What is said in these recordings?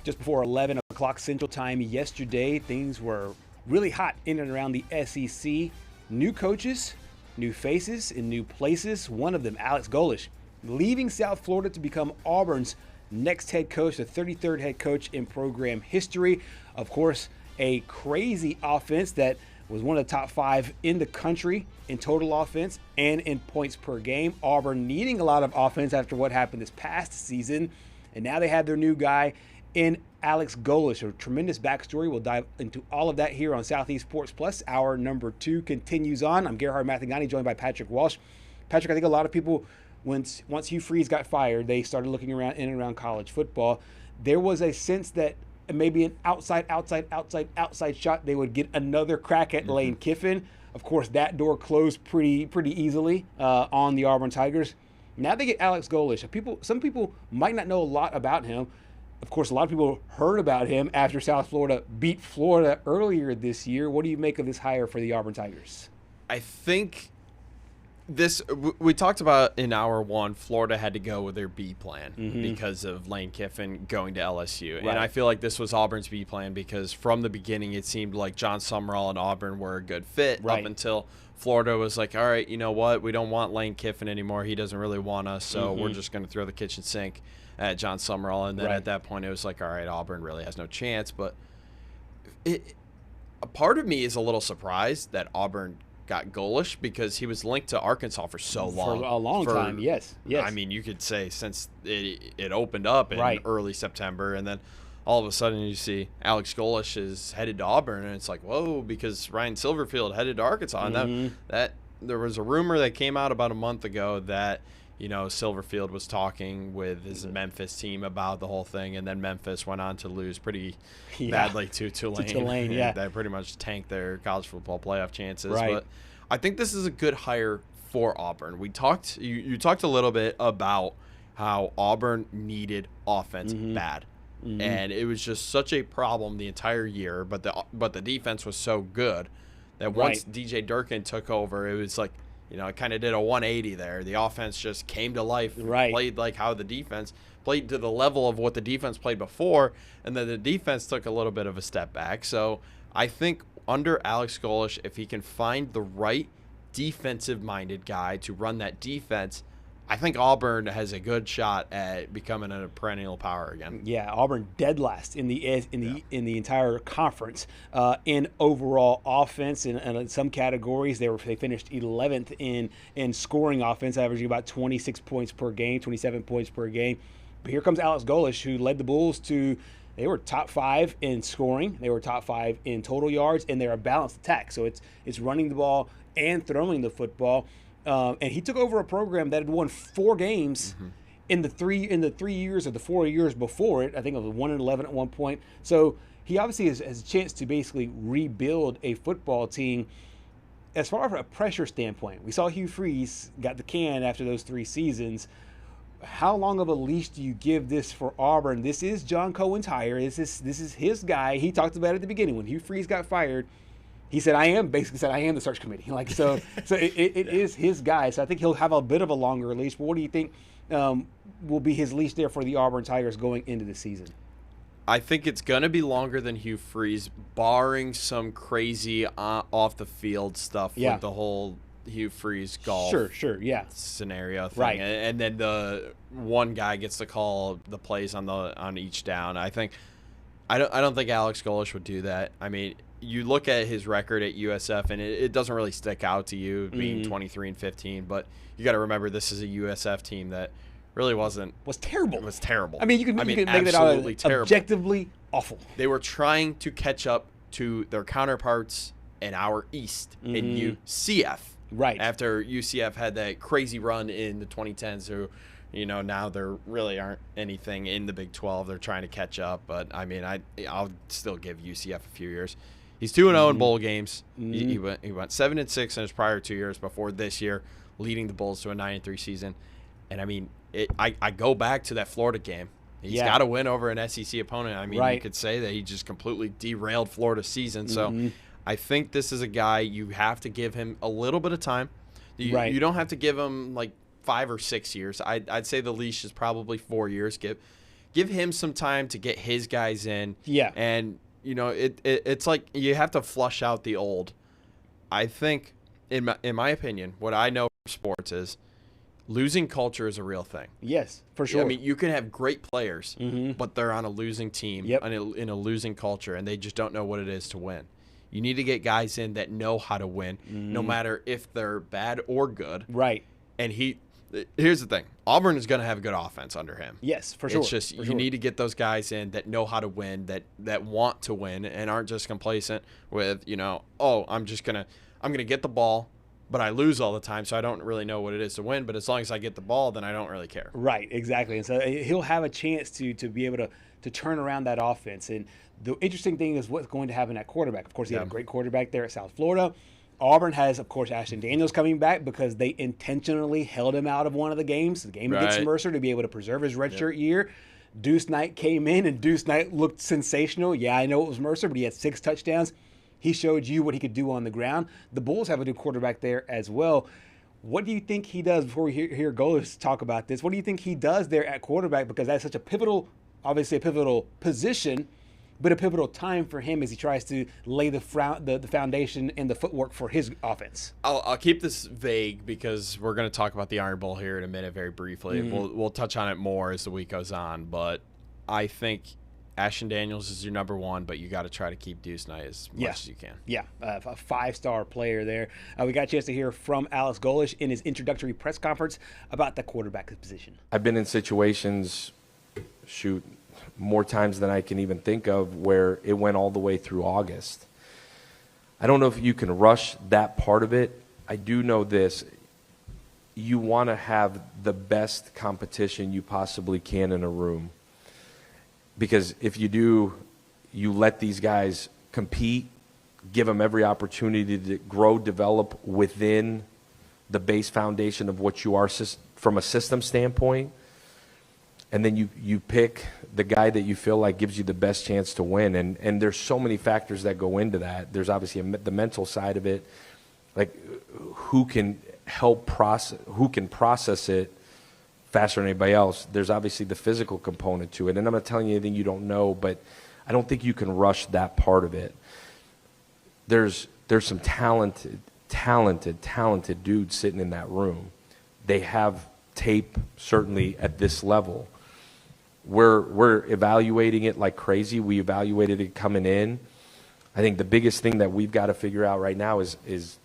Just before 11 o'clock Central Time yesterday, things were really hot in and around the SEC. New coaches, new faces, in new places. One of them, Alex Golesh, leaving South Florida to become Auburn's next head coach, the 33rd head coach in program history. Of course, a crazy offense that was one of the top 5 in the country in total offense and in points per game. Auburn needing a lot of offense after what happened this past season. And now they have their new guy in Alex Golesh. A tremendous backstory. We'll dive into all of that here on Southeast Sports Plus. Hour number 2 continues on. I'm Gerhard Mathangani, joined by Patrick Walsh. Patrick, I think a lot of people, once Hugh Freeze got fired, they started looking around in and around college football. There was a sense that maybe an outside shot, they would get another crack at Lane Kiffin. Of course, that door closed pretty easily on the Auburn Tigers. Now they get Alex Golesh. Some people might not know a lot about him. Of course, a lot of people heard about him after South Florida beat Florida earlier this year. What do you make of this hire for the Auburn Tigers? I think we talked about in hour 1, Florida had to go with their B plan because of Lane Kiffin going to LSU. Right. And I feel like this was Auburn's B plan because from the beginning it seemed like John Summerall and Auburn were a good fit up until Florida was like, all right, you know what? We don't want Lane Kiffin anymore. He doesn't really want us, so we're just going to throw the kitchen sink at John Summerall. And then at that point it was like, all right, Auburn really has no chance. But a part of me is a little surprised that Auburn got Golesh because he was linked to Arkansas for so long. For a long time, yes. I mean, you could say since it opened up in early September, and then all of a sudden you see Alex Golesh is headed to Auburn, and it's like, whoa, because Ryan Silverfield headed to Arkansas. And that there was a rumor that came out about a month ago that, you know, Silverfield was talking with his Memphis team about the whole thing, and then Memphis went on to lose pretty badly to Tulane. That pretty much tanked their college football playoff chances. But I think this is a good hire for Auburn. We talked, you talked a little bit about how Auburn needed offense bad, and it was just such a problem the entire year. But the defense was so good that once DJ Durkin took over, it was like, you know, it kind of did a 180 there. The offense just came to life, played like how the defense played, to the level of what the defense played before, and then the defense took a little bit of a step back. So I think under Alex Golesh, if he can find the right defensive-minded guy to run that defense, I think Auburn has a good shot at becoming a perennial power again. Yeah, Auburn dead last in the entire conference in overall offense, and in some categories they finished 11th in scoring offense, averaging about 26 points per game, 27 points per game. But here comes Alex Golesh, who led the Bulls to, they were top 5 in scoring, they were top 5 in total yards, and they're a balanced attack. So it's running the ball and throwing the football. And he took over a program that had won 4 games in the 3 years or the 4 years before it. I think it was 1-11 at one point. So he obviously has a chance to basically rebuild a football team. As far as a pressure standpoint, we saw Hugh Freeze got the can after those 3 seasons. How long of a leash do you give this for Auburn? This is John Cohen's hire. This is his guy. He talked about it at the beginning when Hugh Freeze got fired. He said, I am the search committee. So it is his guy. So I think he'll have a bit of a longer leash. But what do you think will be his leash there for the Auburn Tigers going into the season? I think it's going to be longer than Hugh Freeze, barring some crazy off-the-field stuff with the whole Hugh Freeze golf scenario thing. And then the one guy gets to call the plays on each down. I don't think Alex Golesh would do that. I mean, you look at his record at USF, and it doesn't really stick out to you being 23-15. But you got to remember, this is a USF team that really was terrible. It was terrible. I mean, you can make that out objectively awful. They were trying to catch up to their counterparts in our East in UCF. Right. After UCF had that crazy run in the 2010s, who, you know, now there really aren't anything in the Big 12. They're trying to catch up. But, I mean, I'll still give UCF a few years. He's 2-0 in bowl games. He went 7-6 in his prior 2 years before this year, leading the Bulls to a 9-3 season. And, I mean, I go back to that Florida game. He's got to win over an SEC opponent. I mean, you could say that he just completely derailed Florida's season. So I think this is a guy you have to give him a little bit of time. You don't have to give him, like, 5 or 6 years. I'd say the leash is probably 4 years. Give give him some time to get his guys in. Yeah. And, it's like you have to flush out the old. I think, in my opinion, what I know from sports is losing culture is a real thing. Yes, for sure. I mean, you can have great players, but they're on a losing team, in a losing culture, and they just don't know what it is to win. You need to get guys in that know how to win, no matter if they're bad or good. Right. And here's the thing. Auburn is going to have a good offense under him. Yes, for sure. It's just you need to get those guys in that know how to win, that want to win, and aren't just complacent with, I'm going to get the ball, but I lose all the time, so I don't really know what it is to win. But as long as I get the ball, then I don't really care. Right, exactly. And so he'll have a chance to be able to turn around that offense. And the interesting thing is what's going to happen at quarterback. Of course, he had a great quarterback there at South Florida. Auburn has, of course, Ashton Daniels coming back because they intentionally held him out of one of the games, the game against Mercer, to be able to preserve his redshirt year. Deuce Knight came in, and Deuce Knight looked sensational. Yeah, I know it was Mercer, but he had 6 touchdowns. He showed you what he could do on the ground. The Bulls have a new quarterback there as well. What do you think he does, before we hear Golesh talk about this, what do you think he does there at quarterback? Because that's such a pivotal, obviously a pivotal position, but a pivotal time for him as he tries to lay the foundation and the footwork for his offense. I'll keep this vague because we're going to talk about the Iron Bowl here in a minute very briefly. We'll touch on it more as the week goes on, but I think Ashton Daniels is your number one, but you got to try to keep Deuce Knight as much as you can. Yeah, a 5-star player there. We got a chance to hear from Alex Golesh in his introductory press conference about the quarterback position. I've been in situations, more times than I can even think of, where it went all the way through August. I don't know if you can rush that part of it. I do know this. You want to have the best competition you possibly can in a room. Because if you do, you let these guys compete, give them every opportunity to grow, develop within the base foundation of what you are from a system standpoint. And then you pick the guy that you feel like gives you the best chance to win. And there's so many factors that go into that. There's obviously the mental side of it, like who can process it faster than anybody else. There's obviously the physical component to it. And I'm not telling you anything you don't know, but I don't think you can rush that part of it. There's some talented dudes sitting in that room. They have tape, certainly at this level. We're evaluating it like crazy. We evaluated it coming in. I think the biggest thing that we've got to figure out right now is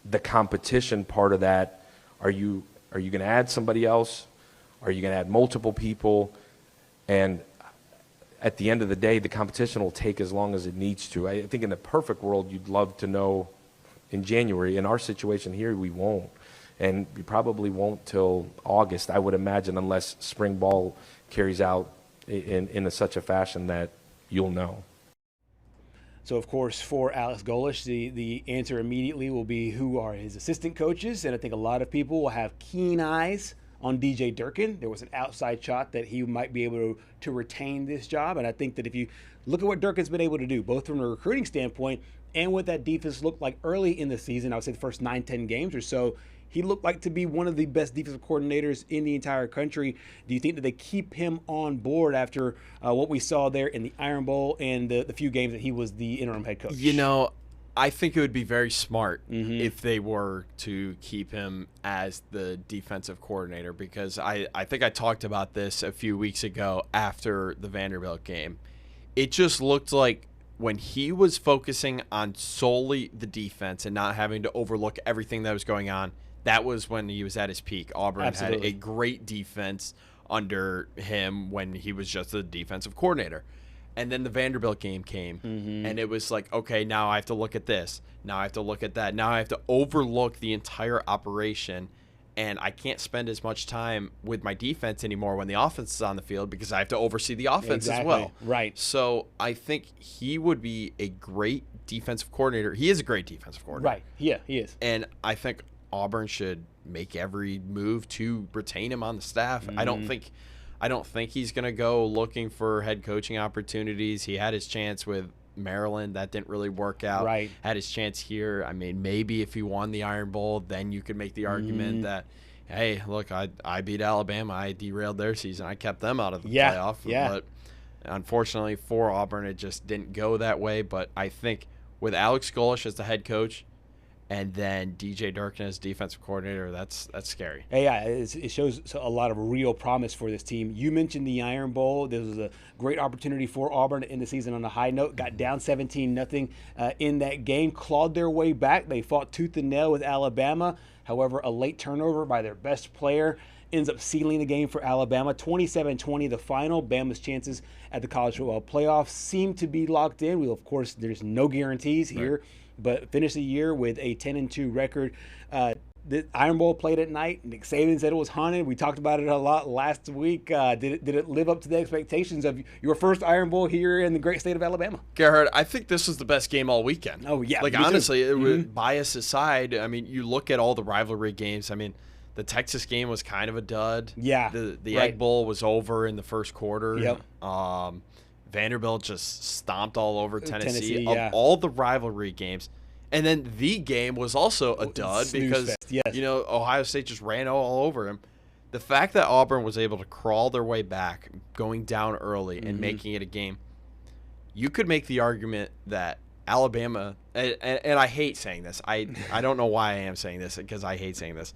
the competition part of that. Are you going to add somebody else? Are you going to add multiple people? And at the end of the day, the competition will take as long as it needs to. I think in the perfect world, you'd love to know in January. In our situation here, we won't. And we probably won't till August, I would imagine, unless spring ball carries out in such a fashion that you'll know. So, of course, for Alex Golesh, the answer immediately will be who are his assistant coaches. And I think a lot of people will have keen eyes on DJ Durkin. There was an outside shot that he might be able to retain this job. And I think that if you look at what Durkin's been able to do, both from a recruiting standpoint and what that defense looked like early in the season, I would say the first 9-10 games or so, he looked like to be one of the best defensive coordinators in the entire country. Do you think that they keep him on board after what we saw there in the Iron Bowl and the few games that he was the interim head coach? I think it would be very smart if they were to keep him as the defensive coordinator, because I think I talked about this a few weeks ago after the Vanderbilt game. It just looked like when he was focusing on solely the defense and not having to overlook everything that was going on, that was when he was at his peak. Auburn had a great defense under him when he was just a defensive coordinator. And then the Vanderbilt game came, and it was like, okay, now I have to look at this. Now I have to look at that. Now I have to overlook the entire operation, and I can't spend as much time with my defense anymore when the offense is on the field because I have to oversee the offense as well. Right. So I think he would be a great defensive coordinator. He is a great defensive coordinator. Right. Yeah, he is. And I think Auburn should make every move to retain him on the staff. I don't think he's going to go looking for head coaching opportunities. He had his chance with Maryland. That didn't really work out. Right. Had his chance here. I mean, maybe if he won the Iron Bowl, then you could make the argument that hey, look, I beat Alabama. I derailed their season. I kept them out of the Yeah, playoff. yeah. But unfortunately for Auburn, it just didn't go that way. But I think with Alex Golesh as the head coach and then DJ Durkin as defensive coordinator, that's scary. Hey, yeah, it shows a lot of real promise for this team. You mentioned the Iron Bowl. This was a great opportunity for Auburn to end the season on a high note. Got down 17-0 in that game, clawed their way back. They fought tooth and nail with Alabama. However, a late turnover by their best player ends up sealing the game for Alabama. 27-20 the final. Bama's chances at the college football playoffs seem to be locked in. Of course, there's no guarantees here. Right. But finished the year with a 10-2 record. The Iron Bowl played at night. Nick Saban said it was haunted. We talked about it a lot last week. Did it live up to the expectations of your first Iron Bowl here in the great state of Alabama? Gerhard, I think this was the best game all weekend. Oh, yeah. Like, honestly, bias aside, I mean, you look at all the rivalry games. I mean, the Texas game was kind of a dud. Yeah. The Egg Bowl was over in the first quarter. Yep. Vanderbilt just stomped all over Tennessee. Yeah. Of all the rivalry games. And then the game was also a dud because, yes. Ohio State just ran all over him. The fact that Auburn was able to crawl their way back, going down early and making it a game, you could make the argument that Alabama, and I hate saying this. I don't know why I am saying this because I hate saying this.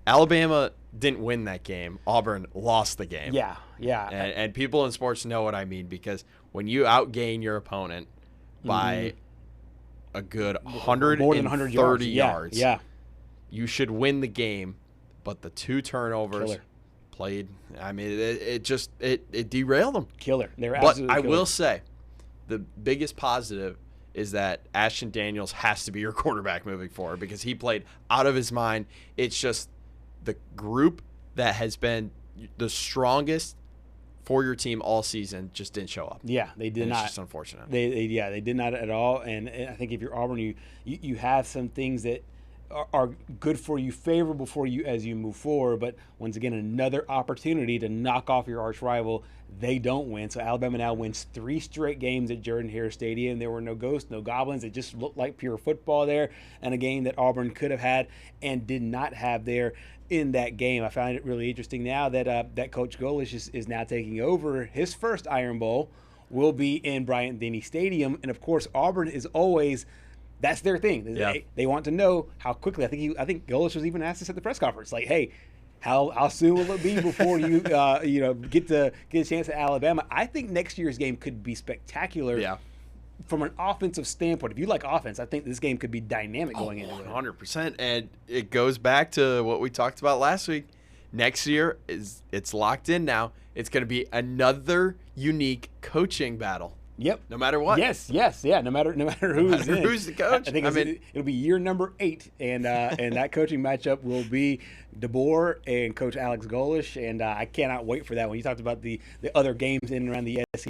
Alabama didn't win that game. Auburn lost the game. Yeah. And people in sports know what I mean because when you outgain your opponent by a good 130 more than 100 yards, yeah, you should win the game. But the two turnovers played. I mean, it derailed them. Killer. They're but absolutely I killer. will say, the biggest positive is that Ashton Daniels has to be your quarterback moving forward because he played out of his mind. It's just the group that has been the strongest for your team all season just didn't show up. Yeah, they did not. It's just unfortunate. They did not at all. And I think if you're Auburn, you have some things that are good for you, favorable for you as you move forward. But once again, another opportunity to knock off your arch rival. They don't win. So Alabama now wins 3 straight games at Jordan-Hare Stadium. There were no ghosts, no goblins. It just looked like pure football there, and a game that Auburn could have had and did not have there in that game. I find it really interesting now that that Coach Golesh is now taking over. His first Iron Bowl will be in Bryant-Denny Stadium. And, of course, Auburn is always – that's their thing. Yeah. They want to know how quickly. I think Golesh was even asked this at the press conference. Like, hey, how soon will it be before you get a chance at Alabama? I think next year's game could be spectacular. Yeah. From an offensive standpoint. If you like offense, I think this game could be dynamic going into it. 100%. And it goes back to what we talked about last week. Next year it's locked in now. It's going to be another unique coaching battle. Yep. No matter what. Yes. Yeah. No matter who's in. Who's the coach? I think it'll be year number 8, and that coaching matchup will be DeBoer and Coach Alex Golesh, and I cannot wait for that. When you talked about the other games in and around the SEC